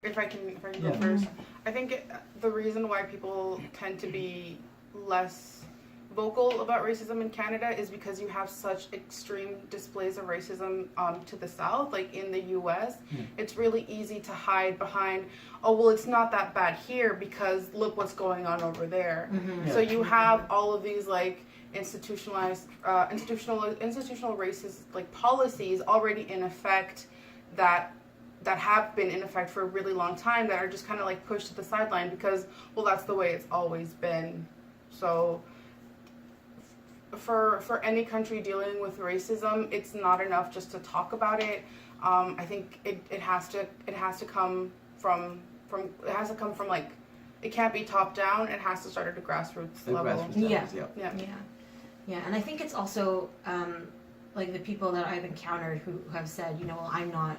if I can go first, I think the reason why people tend to be less vocal about racism in Canada is because you have such extreme displays of racism to the south, like in the US. It's really easy to hide behind, oh well, it's not that bad here because look what's going on over there. So you have all of these like institutional racist like policies already in effect that have been in effect for a really long time that are just kind of like pushed to the sideline because, well, that's the way it's always been. So for any country dealing with racism, it's not enough just to talk about it. I think it has to come from like, it can't be top down. It has to start at a grassroots level. Yeah, and I think it's also like the people that I've encountered who have said, you know, well, I'm not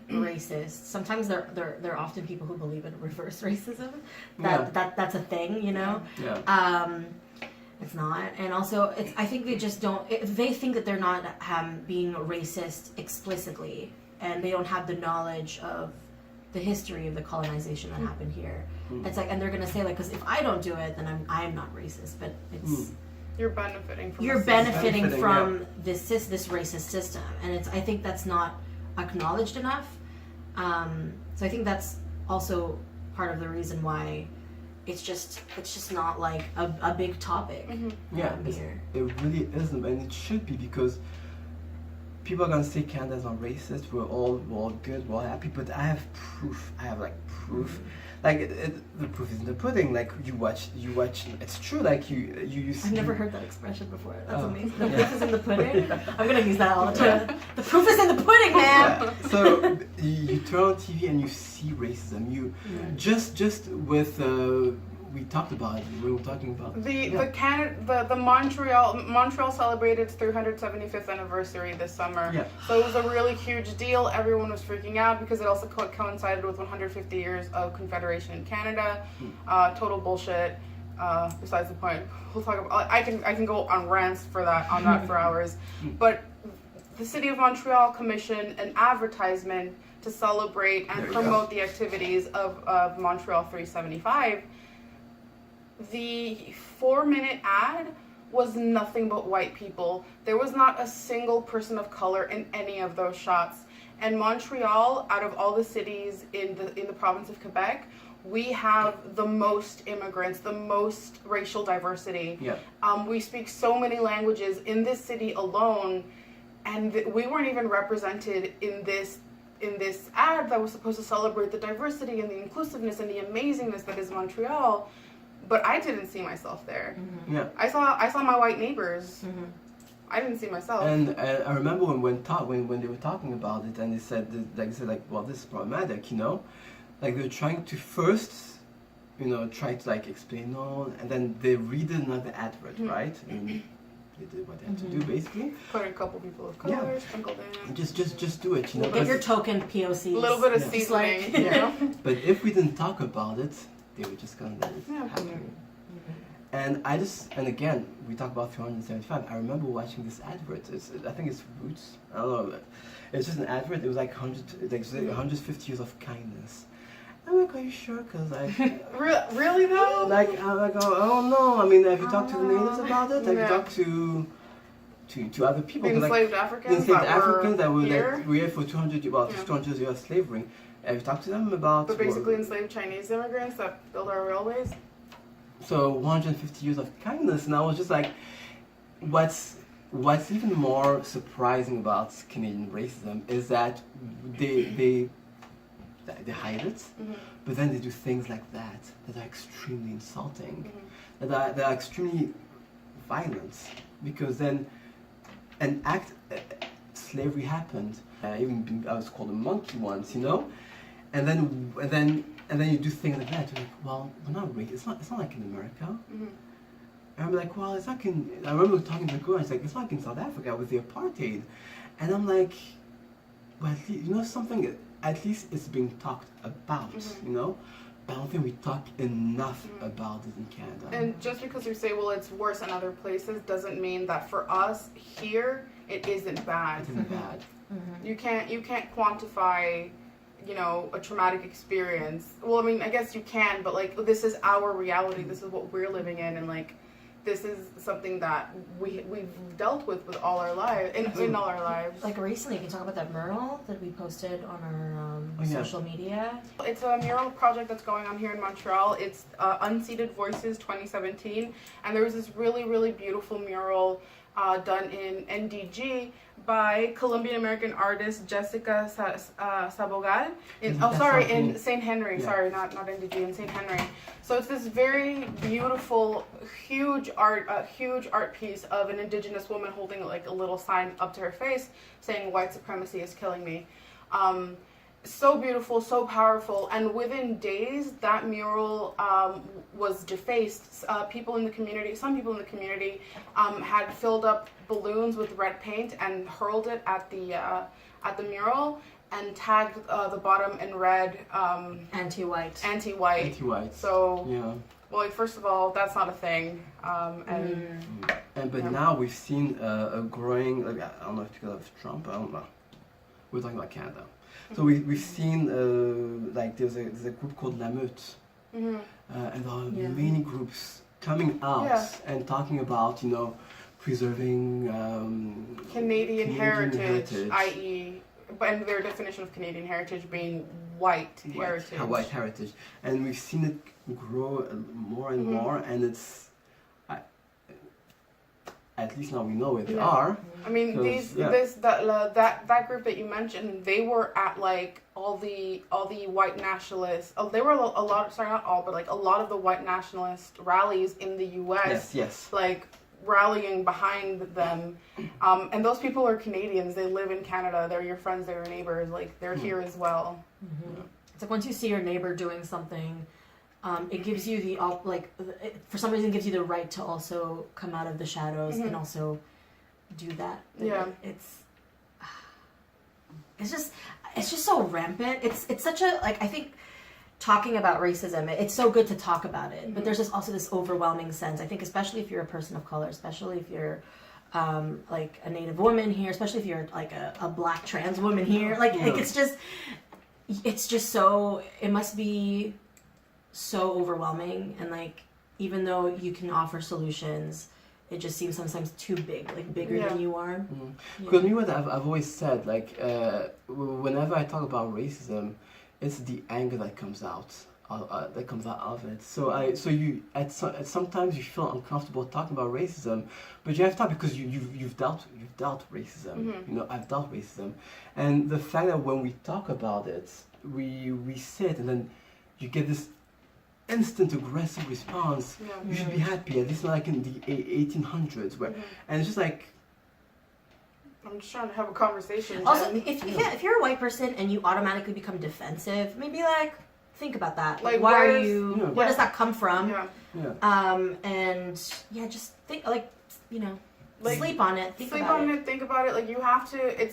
racist. Sometimes they're often people who believe in reverse racism. That's a thing, you know. It's not, and also I think they just don't. They think that they're not being racist explicitly, and they don't have the knowledge of the history of the colonization that happened here. It's like, and they're gonna say like, because if I don't do it, then I'm not racist. But it's you're benefiting from this racist system, and I think that's not acknowledged enough. So I think that's also part of the reason why it's just not like a big topic. Here. It really isn't, and it should be, because people are gonna say Canada's not racist. We're all good, we're all happy. But I have proof. I have like proof. Like the proof is in the pudding. Like you watch. It's true. Like you see. I've never heard that expression before. That's amazing. The proof is in the pudding. I'm gonna use that all the time. The proof is in the pudding, man. So you turn on TV and you see racism. You just with we talked about it. We were talking about the Montreal celebrated its 375th anniversary this summer. So it was a really huge deal. Everyone was freaking out because it also coincided with 150 years of Confederation in Canada. Total bullshit. Besides the point, we'll talk about. I can go on rants on that for hours. But the city of Montreal commissioned an advertisement to celebrate and promote the activities of Montreal 375. The 4-minute ad was nothing but white people. There was not a single person of color in any of those shots. And Montreal, out of all the cities in the province of Quebec, we have the most immigrants, the most racial diversity. We speak so many languages in this city alone, and we weren't even represented in this ad that was supposed to celebrate the diversity and the inclusiveness and the amazingness that is Montreal. But I didn't see myself there. I saw my white neighbors. I didn't see myself. And I remember when they were talking about it, and they said well, this is problematic, you know, like they're trying to first, you know, try to like explain no, and then they read another advert, right? And they did what they had to do, basically. Put a couple people of color, sprinkled in. Just do it, you know. Get your token POCs. A little bit of seasoning, you know. But if we didn't talk about it, they were just gonna let it happen. And again, we talk about 375. I remember watching this advert. I think it's Roots. I don't know. It's just an advert. It was like 150 years of kindness. I'm like, are you sure? Because really though? Like I'm like, oh, I don't know. I mean, have you talked to the natives about it? Have you talked to other people? Enslaved Africans that were here for 200 years of slavery. Have you talked to them about? But basically enslaved Chinese immigrants that built our railways. So 150 years of kindness, and I was just like, what's even more surprising about Canadian racism is that they hide it, but then they do things like that are extremely insulting, that are extremely violent, because then slavery happened. I was called a monkey once, you know. And then you do things like that. You're like, well, we're not racist. It's not like in America. And I'm like, well, it's like in. I remember talking to the girl. It's like, it's like in South Africa with the apartheid. And I'm like, well, at least, you know something. At least it's being talked about. You know. But I don't think we talk enough about it in Canada. And just because you say, well, it's worse in other places, doesn't mean that for us here it isn't bad. It isn't bad. You can't quantify you know, a traumatic experience. Well, I mean, I guess you can, but like this is our reality. This is what we're living in, and like this is something that we've dealt with all our lives in all our lives. Like recently, you can talk about that mural that we posted on our social media. It's a mural project that's going on here in Montreal. It's Unceded Voices 2017, and there was this really, really beautiful mural done in NDG by Colombian American artist Jessica Sabogal. In St. Henry. Yeah. Sorry, not NDG, in St. Henry. So it's this very beautiful, huge art piece of an Indigenous woman holding like a little sign up to her face saying "White supremacy is killing me." So beautiful, so powerful, and within days that mural was defaced. Some people in the community had filled up balloons with red paint and hurled it at the mural and tagged the bottom in red anti-white. Anti-white. So yeah. Well, like, first of all, that's not a thing. But now we've seen a growing. Like, I don't know if because of Trump. I don't know. We're talking about Canada. So we've seen like there's a group called La Meute, and there are many groups coming out and talking about preserving Canadian heritage, i.e., and their definition of Canadian heritage being white heritage. White heritage, and we've seen it grow more and more, and it's. At least now we know where they are. I mean, that group that you mentioned, they were at like all the white nationalists. Oh, they were a lot. Sorry, not all, but like a lot of the white nationalist rallies in the U.S. Yes. Like rallying behind them, and those people are Canadians. They live in Canada. They're your friends. They're your neighbors. Like they're here as well. Mm-hmm. It's like once you see your neighbor doing something. It gives you for some reason, it gives you the right to also come out of the shadows and also do that. Yeah, it's just so rampant. It's such a I think talking about racism. It's so good to talk about it, but there's just also this overwhelming sense. I think especially if you're a person of color, especially if you're like a Native woman here, especially if you're like a Black trans woman here, like it's just so it must be. So overwhelming, and like even though you can offer solutions, it just seems sometimes too big, like bigger than you are. Because me, what I've always said, like whenever I talk about racism, it's the anger that comes out of it. So you sometimes you feel uncomfortable talking about racism, but you have to talk because you've dealt racism. I've dealt racism, and the fact that when we talk about it, we sit and then you get this instant aggressive response. You should be happy, at least not like in the 1800s where and it's just like I'm just trying to have a conversation. Also, if you're a white person and you automatically become defensive, maybe like think about that. Like why are you where does that come from? And just think sleep on it. Think about it. Like you have to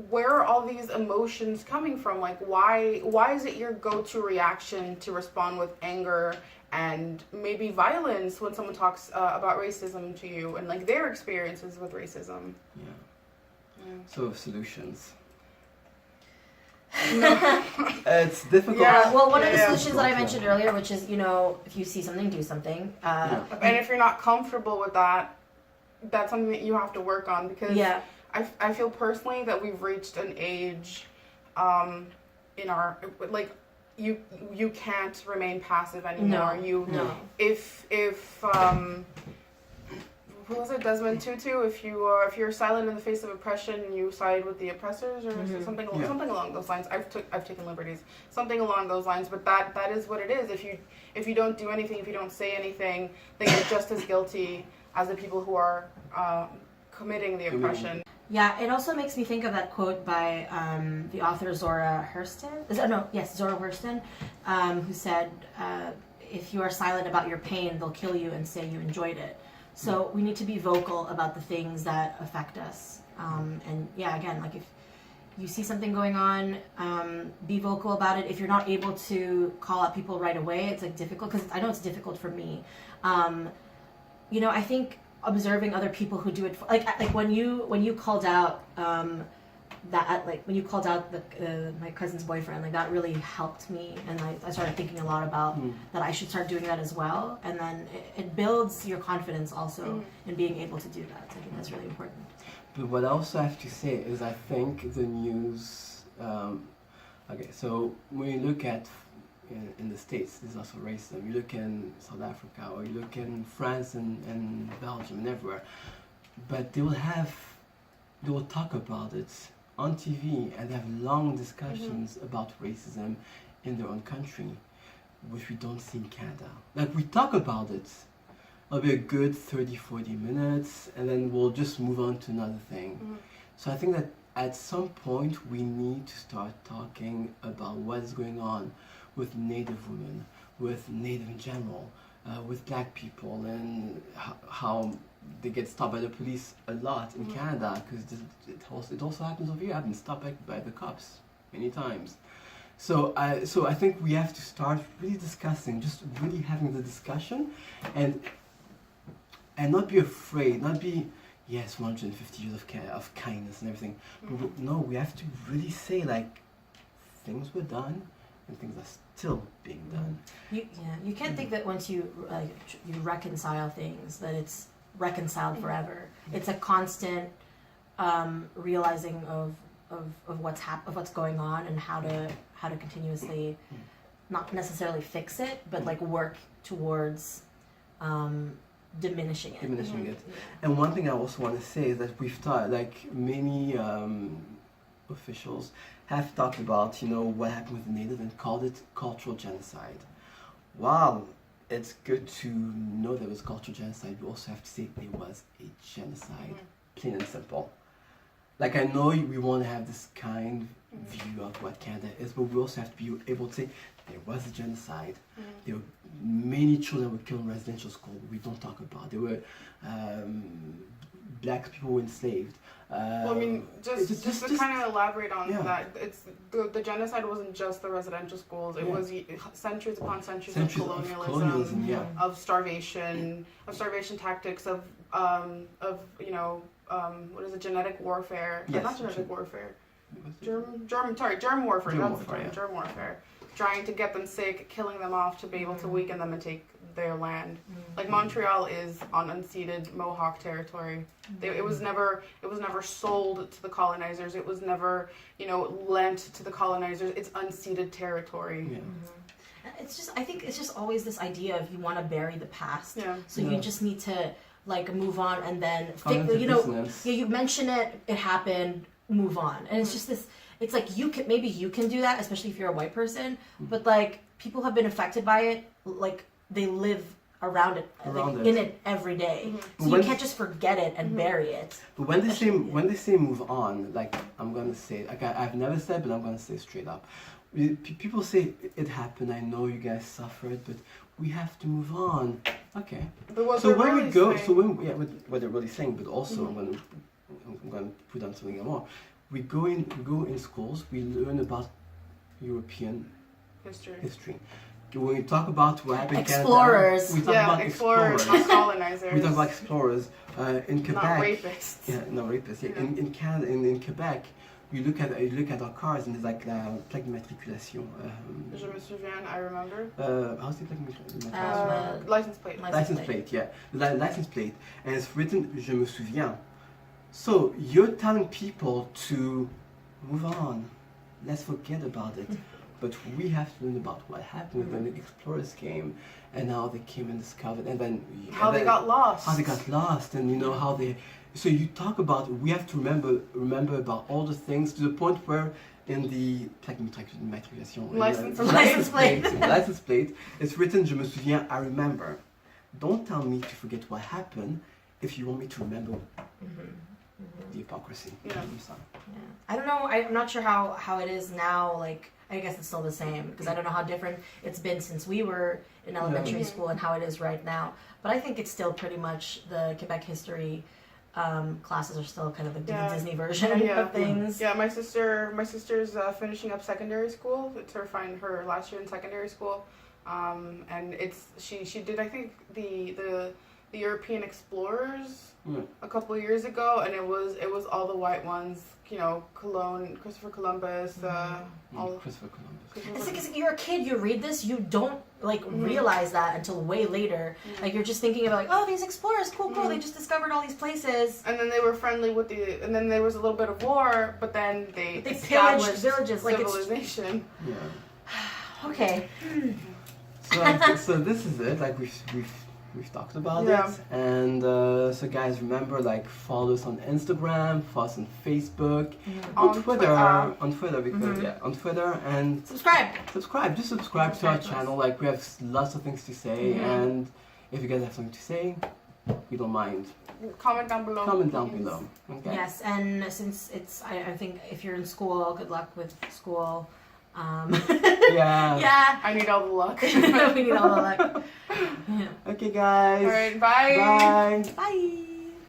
where are all these emotions coming from? Like, why is it your go-to reaction to respond with anger and maybe violence when someone talks about racism to you and like their experiences with racism? So solutions. It's difficult. Yeah. Well, one of the solutions that I mentioned earlier, which is if you see something, do something. And if you're not comfortable with that, that's something that you have to work on because. I feel personally that we've reached an age in our you can't remain passive anymore. If who was it, Desmond Tutu? If you're silent in the face of oppression, you side with the oppressors or something along those lines. I've taken liberties. Something along those lines, but that is what it is. If you don't do anything, if you don't say anything, then you're just as guilty as the people who are committing the oppression. Yeah, it also makes me think of that quote by the author Zora Hurston, who said, if you are silent about your pain, they'll kill you and say you enjoyed it. So we need to be vocal about the things that affect us. Again, like if you see something going on, be vocal about it. If you're not able to call out people right away, it's like difficult, because I know it's difficult for me. I think observing other people who do it like when you called out that, like, when you called out my cousin's boyfriend, like, that really helped me, and I started thinking a lot about that I should start doing that as well, and then it builds your confidence also in being able to do that. So I think that's really important. But what I also have to say is I think the news, okay, so when you look at in the States, there's also racism. You look in South Africa, or you look in France and Belgium and everywhere, but they will talk about it on TV and have long discussions about racism in their own country, which we don't see in Canada. Like, we talk about it, it'll be a good 30-40 minutes, and then we'll just move on to another thing. So I think that at some point we need to start talking about what is going on with Native women, with Native in general, with Black people, and how they get stopped by the police a lot in Canada, because it also happens over here. I've been stopped by the cops many times. So I think we have to start really discussing, just really having the discussion, and not be afraid, not be, yes, 150 years of kindness and everything. But no, we have to really say, like, things were done and things are still being done. You can't think that once you reconcile things that it's reconciled forever. It's a constant realizing of what's going on, and how to continuously, not necessarily fix it, but like work towards diminishing it. And one thing I also want to say is that we've thought, like, many officials have talked about, what happened with the Native and called it cultural genocide. While it's good to know there was cultural genocide, we also have to say there was a genocide, plain and simple. Like, I know we want to have this kind view of what Canada is, but we also have to be able to say there was a genocide. There were many children were killed in residential school, but we don't talk about. There were Black people were enslaved. Well, I mean, just to kind of elaborate on that, it's the genocide wasn't just the residential schools. It was centuries upon centuries of colonialism, of starvation tactics, of what is it, genetic warfare? Yes, not genetic warfare. Germ warfare. That's the term. Germ warfare. Trying to get them sick, killing them off to be able to weaken them and take their land. Like, Montreal is on unceded Mohawk territory. It was never sold to the colonizers. It was never, lent to the colonizers. It's unceded territory. I think it's just always this idea of you want to bury the past. So you just need to, like, move on, and then you mention it, it happened, move on. And it's just this, it's like you can do that, especially if you're a white person, but like people have been affected by it, like they live around it, in it every day. So you can't just forget it and bury it. But when they say move on, like, I'm gonna say, like, I've never said, but I'm gonna say straight up. People say it happened. I know you guys suffered, but we have to move on. Okay. So when we go, what they're really saying, but also I'm gonna put on something more. We go in schools. We learn about European history. When we talk about what happened in explorers. Canada, we talk about explorers, not colonizers. We talk about explorers in Quebec. Not rapists. Yeah, no rapists. Yeah. In Canada, in Quebec, you look at our cars, and there's like la plaque d'immatriculation. Je me souviens, I remember. How's the plaque d'immatriculation? License plate. License plate, yeah. The license plate, and it's written Je me souviens. So you're telling people to move on. Let's forget about it. But we have to learn about what happened when the explorers came, and how they came and discovered, and then they got lost. How they got lost, and how they. So you talk about. We have to remember about all the things, to the point where in the plaque d'immatriculation, license plate, it's written Je me souviens, I remember. Don't tell me to forget what happened if you want me to remember. The hypocrisy. I don't know. I'm not sure how it is now. Like, I guess it's still the same, because I don't know how different it's been since we were in elementary school and how it is right now. But I think it's still pretty much the Quebec history classes are still kind of the Disney version of things. Yeah, my sister's finishing up secondary school. It's her last year in secondary school, and she did, I think, the the European explorers Yeah. a couple of years ago, and it was all the white ones. You know, Christopher Columbus, all Christopher Columbus. It's like you're a kid, you read this, you don't like realize that until way later. Like you're just thinking about like, oh, these explorers, cool, they just discovered all these places. And then they were friendly with and then there was a little bit of war, but then they pillaged established villages, like civilization. Yeah. Okay. So this is it. Like we've talked about it, and so guys, remember, like, follow us on Instagram, follow us on Facebook, on Twitter, because on Twitter, and subscribe. Just subscribe to our channel. Like, we have lots of things to say, and if you guys have something to say, we don't mind. Comment down below. Okay. Yes, and since it's, I think if you're in school, good luck with school. Yeah. I need all the luck. We need all the luck. Okay, guys. All right. Bye. Bye. Bye.